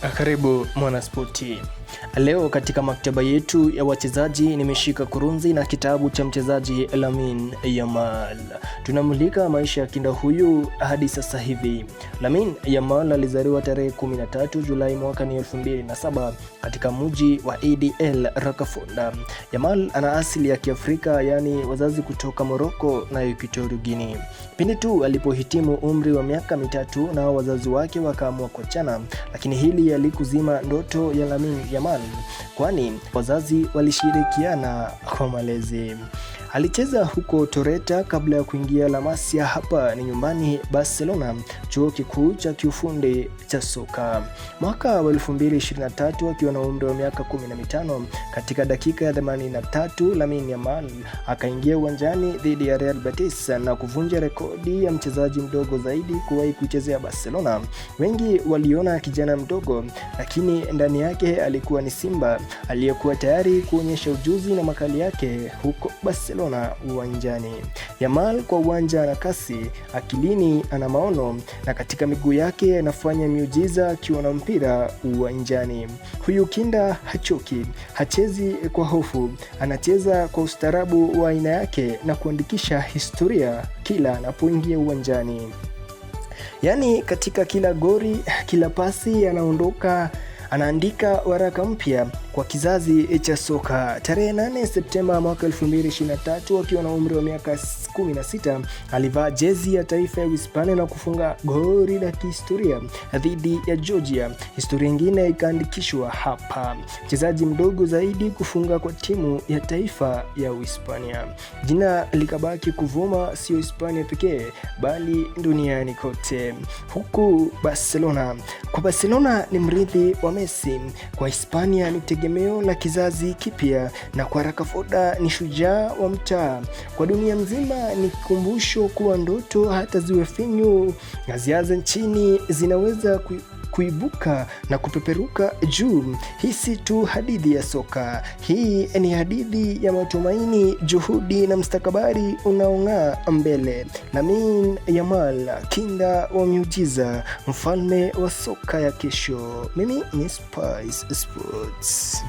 Karibu Mwanaspoti. Leo katika maktaba yetu ya wachezaji nimeshika kurunzi na kitabu cha mchezaji Lamine Yamal. Tunamulika maisha ya kinda huyu hadi sasa hivi. Lamine Yamal alizaliwa tarehe 13 Julai mwaka 2007 katika mji wa ADL Rakafonda. Yamal ana asili ya Kiafrika, yani wazazi kutoka Morocco na Equatorial Guinea. Pindi tu alipohitimu umri wa miaka mitatu na wazazi wake wakaamua kuachana, lakini hili yalikuzima ndoto ya Lamine Yamal, kwani wazazi walishirikiana kwa malezi. Alicheza huko Torreta kabla ya kuingia La Masia, hapa ni nyumbani Barcelona, chuo kikuu cha kiufundi cha soka. Mwaka wa 2023 akiwa na umri wa miaka 15, katika dakika ya 83 Lamine Yamal akaingia uwanjani dhidi ya Real Betis na kuvunja rekodi ya mchezaji mdogo zaidi kuwahi kuchezea Barcelona. Wengi waliona kijana mdogo, lakini ndani yake alikuwa ni simba aliyekuwa tayari kuonyesha ujuzi na makali yake huko Barcelona uwanjani. Yamal kwa uwanja ana kasi, akilini ana maono, na katika miguu yake anafanya miujiza akiwa na mpira uwanjani. Huyu kinda hachoki, hachezi kwa hofu, anacheza kwa ustaarabu wa aina yake na kuandikisha historia kila anapoingia uwanjani. Yani katika kila goli, kila pasi anaandika waraka mpya kwa kizazi cha soka. Tarehe 8 Septemba mwaka 2023 akiwa na umri wa miaka 16 alivaa jezi ya taifa ya Hispania na kufunga goli la kihistoria dhidi ya Georgia. Historia nyingine ikaandikishwa hapa, mchezaji mdogo zaidi kufunga kwa timu ya taifa ya Hispania. Jina likabaki kuvuma, sio Hispania pekee bali duniani kote. Huku Barcelona, kwa Barcelona ni mrithi wa Messi, kwa Hispania ni tegemeo la kizazi kipya, na kwa Rakafonda ni shujaa wa mtaa. Kwa dunia mzima ni kumbusho kuwa ndoto hata ziwe finyu na zianze nchini zinaweza kuibuka na kupeperuka juu. Hii si tu hadithi ya soka, hii ni hadithi ya matumaini, juhudi na mustakabali unaong'aa mbele. Lamine Yamal, kinda wa miujiza, mfalme wa soka ya kesho. Mimi ni Spice Sports.